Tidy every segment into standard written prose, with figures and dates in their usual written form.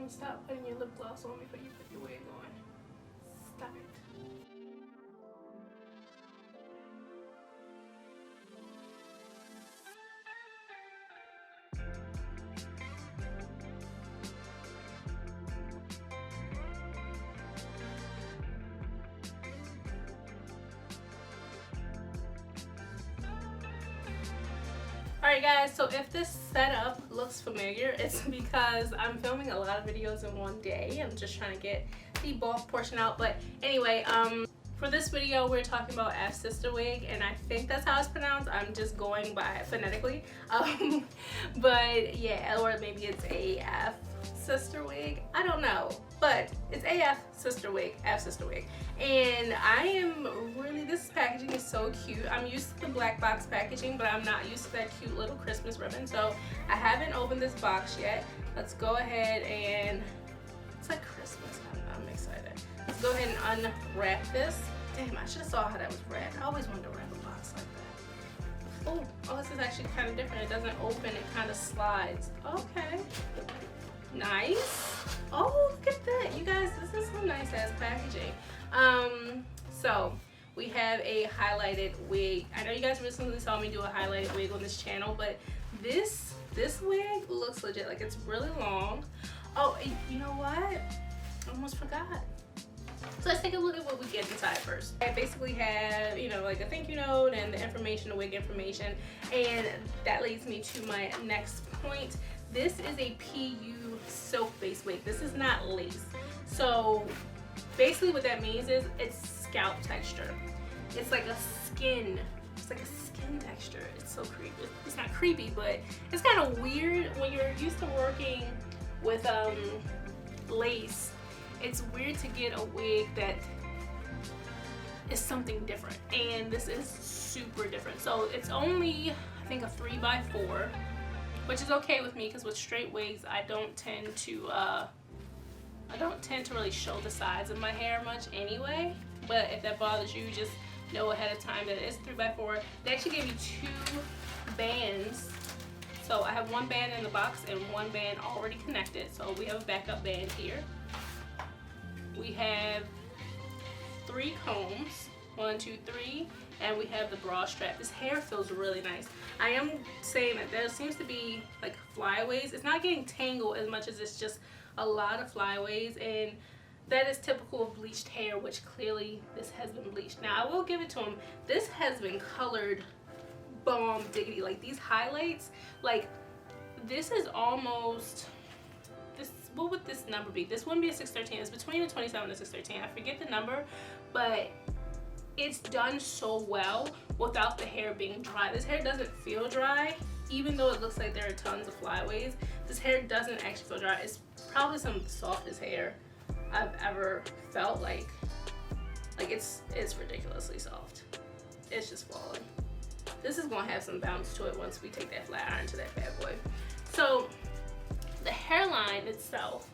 time to stop putting your lip gloss on before you put your wig on. Stop it. Alright guys, so if this setup looks familiar, it's because I'm filming a lot of videos in one day. I'm just trying to get the bulk portion out. But anyway, for this video we're talking about F Sister Wig, and I think that's how it's pronounced. I'm just going by it phonetically. But yeah, or maybe it's AF Sister Wig. I don't know. But it's AF Sister Wig, F Sister Wig. And I am really, this packaging is so cute. I'm used to the black box packaging, but I'm not used to that cute little Christmas ribbon. So I haven't opened this box yet. Let's go ahead and, it's like Christmas, I'm excited. Let's go ahead and unwrap this. Damn, I should have saw how that was wrapped. I always wanted to wrap a box like that. Oh, this is actually kind of different. It doesn't open, it kind of slides. Okay. Nice. Oh, look at that. You guys, this is some nice ass packaging. So we have a highlighted wig. I know you guys recently saw me do a highlighted wig on this channel, but this wig looks legit. Like, it's really long. Oh, you know what? I almost forgot. So let's take a look at what we get inside first. I basically have, you know, like a thank you note and the information, the wig information, and that leads me to my next point. This is a PU silk based wig. This is not lace. So basically what that means is it's scalp texture. It's like a skin. It's like a skin texture. It's so creepy. It's not creepy, but it's kind of weird when you're used to working with lace. It's weird to get a wig that is something different, and this is super different. So it's only, I think, a 3x4, which is okay with me because with straight wigs I don't tend to really show the sides of my hair much anyway. But if that bothers you, just know ahead of time that it's 3x4. They actually gave you 2 bands. So I have 1 band in the box and 1 band already connected. So we have a backup band here. We have 3 combs, 1, 2, 3, and we have the bra strap. This hair feels really nice. I am saying that there seems to be like flyaways. It's not getting tangled as much as it's just a lot of flyaways, and that is typical of bleached hair, which clearly this has been bleached. Now I will give it to him. This has been colored bomb diggity. Like, these highlights, like, this is almost, what would this number be? This wouldn't be a 613. It's between a 27 and a 613. I forget the number, but it's done so well without the hair being dry. This hair doesn't feel dry, even though it looks like there are tons of flyaways. This hair doesn't actually feel dry. It's probably some of the softest hair I've ever felt. Like it's ridiculously soft. It's just falling. This is gonna have some bounce to it once we take that flat iron to that bad boy. So the hairline itself,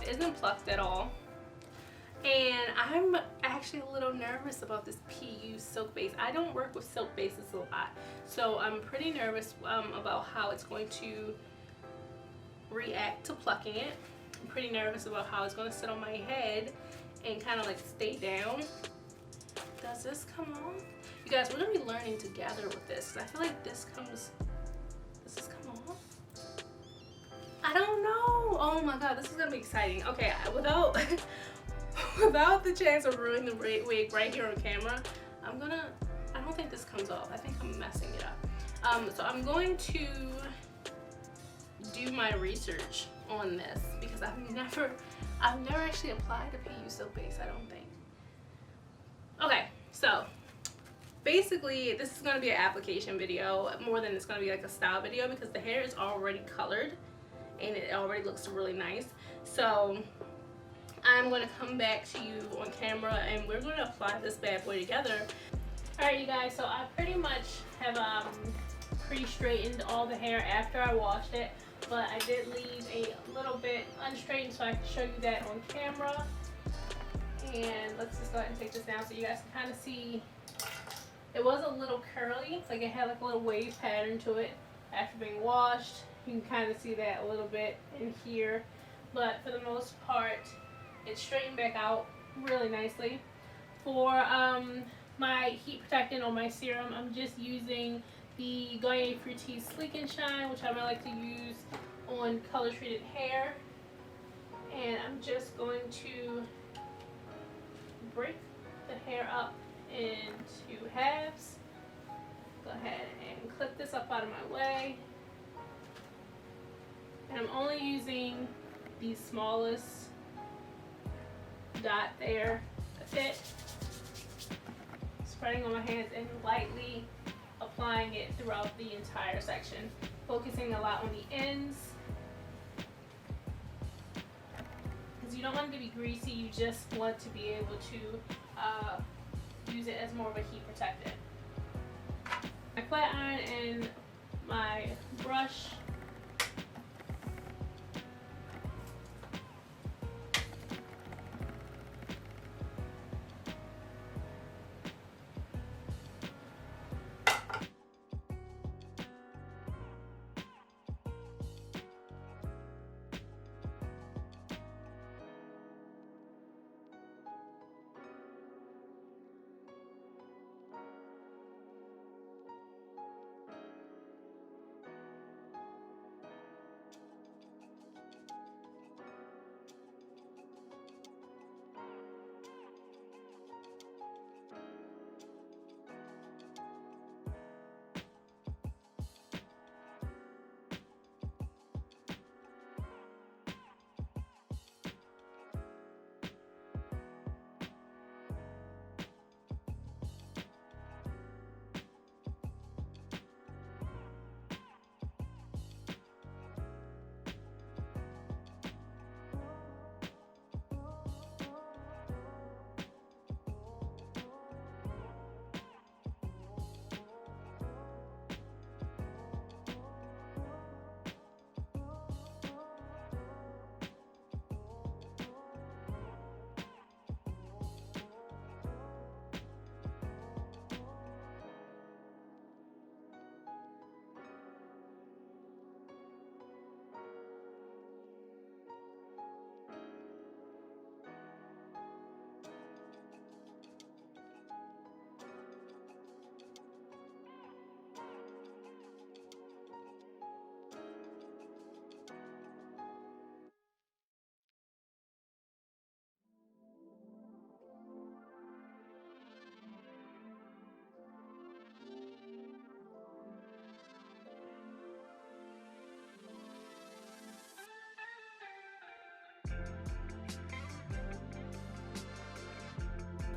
isn't plucked at all, and I'm actually a little nervous about this PU silk base. I don't work with silk bases a lot, so I'm pretty nervous about how it's going to react to plucking it. I'm pretty nervous about how it's going to sit on my head and kind of like stay down. Does this come off? You guys, we're gonna be learning together with this, because I feel like does this come off? I don't know. Oh my god, this is gonna be exciting. Okay, without the chance of ruining the wig right here on camera, I don't think this comes off. I think I'm messing it up. So I'm going to do my research on this, because I've never actually applied a PU silk base, I don't think. Okay, so basically this is going to be an application video more than it's going to be like a style video, because the hair is already colored and it already looks really nice. So I'm going to come back to you on camera and we're going to apply this bad boy together. Alright you guys, so I pretty much have pre-straightened all the hair after I washed it, but I did leave a little bit unstraightened so I can show you that on camera. And let's just go ahead and take this down so you guys can kind of see. It was a little curly, like it had like a little wave pattern to it. after being washed. You can kind of see that a little bit in here, but for the most part, it's straightened back out really nicely. For my heat protectant on my serum, I'm just using the Garnier Fructis Sleek and Shine, which I might like to use on color treated hair. And I'm just going to break the hair up into halves. Go ahead and clip this up out of my way. And I'm only using the smallest dot there. That's it. Spreading on my hands and lightly applying it throughout the entire section. Focusing a lot on the ends. Because you don't want it to be greasy, you just want to be able to use it as more of a heat protectant. My flat iron and my brush.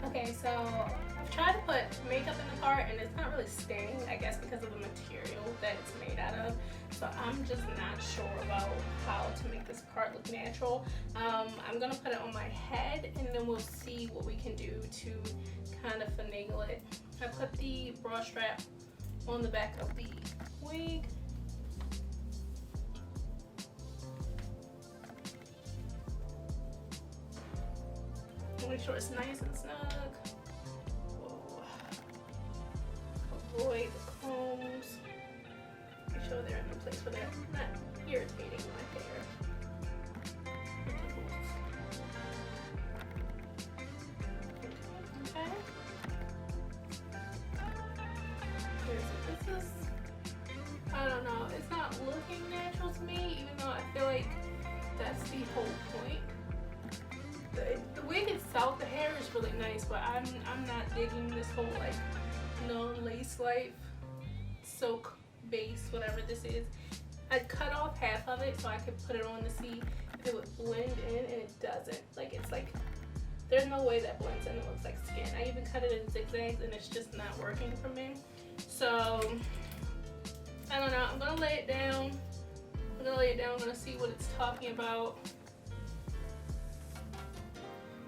Okay, so I've tried to put makeup in the part and it's not really staying, I guess because of the material that it's made out of. So I'm just not sure about how to make this part look natural. I'm gonna put it on my head and then we'll see what we can do to kind of finagle it. I put the bra strap on the back of the wig. Make sure it's nice and snug. Whoa. Avoid the combs. Make sure they're in the place where they're not irritating my hair. Okay. This is, I don't know, it's not looking natural to me, even though I feel like that's the whole point. The wig itself, the hair is really nice, but I'm not digging this whole like lace life silk base, whatever this is. I cut off half of it so I could put it on to see if it would blend in, and it doesn't. Like it's like there's no way that blends in. It looks like skin. I even cut it in zigzags and it's just not working for me. So I don't know. I'm gonna lay it down. I'm gonna see what it's talking about.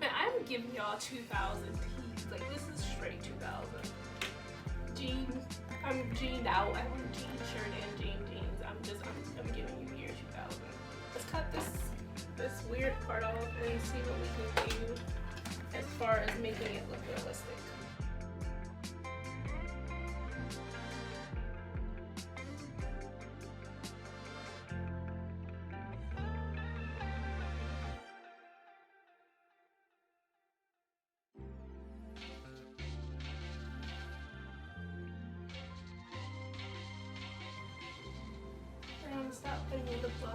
Man, I'm giving y'all 2000 tees. Like this is straight 2000. I'm jeaned out. I want jean shirt and jeans. I'm giving you year 2000. Let's cut this weird part off and see what we can do as far as making it look realistic.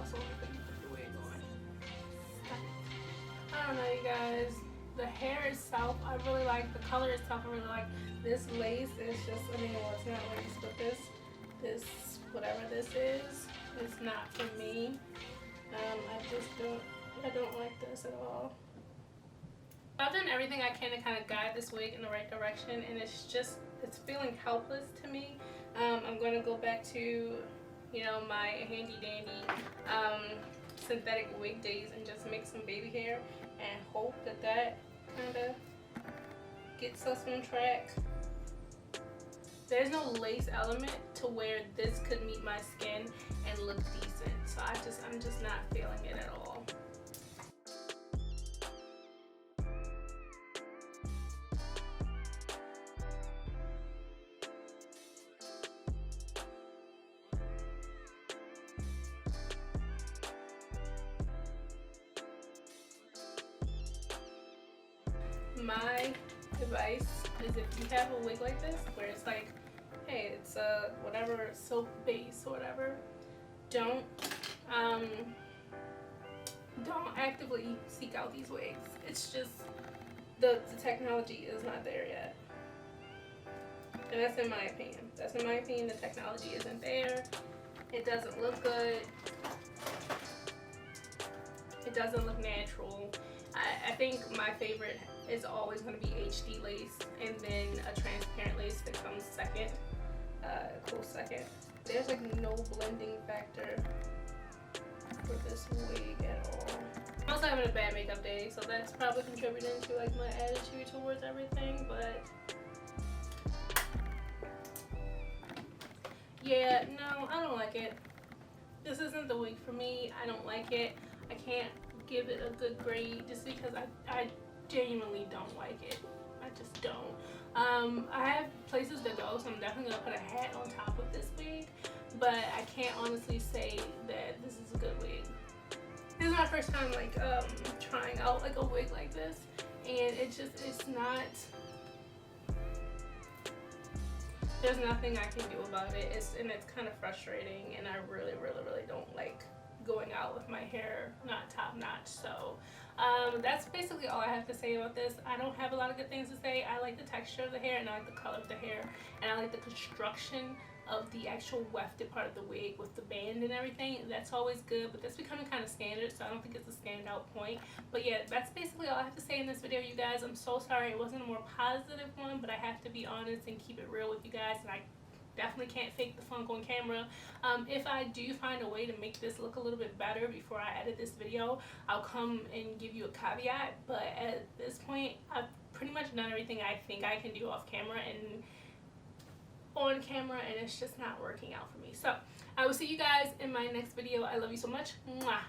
also put the wig on. I don't know, you guys. The hair itself, I really like. The color itself, I really like. This lace is just, I mean, well, it's not lace, but this, whatever this is, it's not for me. I don't like this at all. I've done everything I can to kind of guide this wig in the right direction, and it's feeling helpless to me. I'm going to go back to, you know, my handy dandy synthetic wig days and just make some baby hair and hope that that kind of gets us on track. There's no lace element to where this could meet my skin and look decent, so I'm just not feeling it at all. My advice is if you have a wig like this where it's like, hey, it's a whatever soap base or whatever, don't actively seek out these wigs. It's just the technology is not there yet, and that's in my opinion. That's in my opinion. The technology isn't there. It doesn't look good. It doesn't look natural. I think my favorite is always going to be HD lace, and then a transparent lace that comes second, close second. There's like no blending factor for this wig at all. I'm also having a bad makeup day, so that's probably contributing to like my attitude towards everything, but yeah, no, I don't like it. This isn't the wig for me. I don't like it. I can't give it a good grade just because I genuinely don't like it. I just don't. I have places to go, so I'm definitely gonna put a hat on top of this wig, but I can't honestly say that this is a good wig. This is my first time like trying out like a wig like this, and it's not, there's nothing I can do about it. It's kind of frustrating, and I really don't like going out with my hair not top notch. So that's basically all I have to say about this. I don't have a lot of good things to say. I like the texture of the hair, and I like the color of the hair, and I like the construction of the actual wefted part of the wig with the band and everything. That's always good, but that's becoming kind of standard, so I don't think it's a standout point. But yeah, that's basically all I have to say in this video, you guys. I'm so sorry it wasn't a more positive one, but I have to be honest and keep it real with you guys, and I definitely can't fake the funk on camera. If I do find a way to make this look a little bit better before I edit this video, I'll come and give you a caveat, but at this point I've pretty much done everything I think I can do off camera and on camera, and it's just not working out for me. So I will see you guys in my next video. I love you so much. Mwah.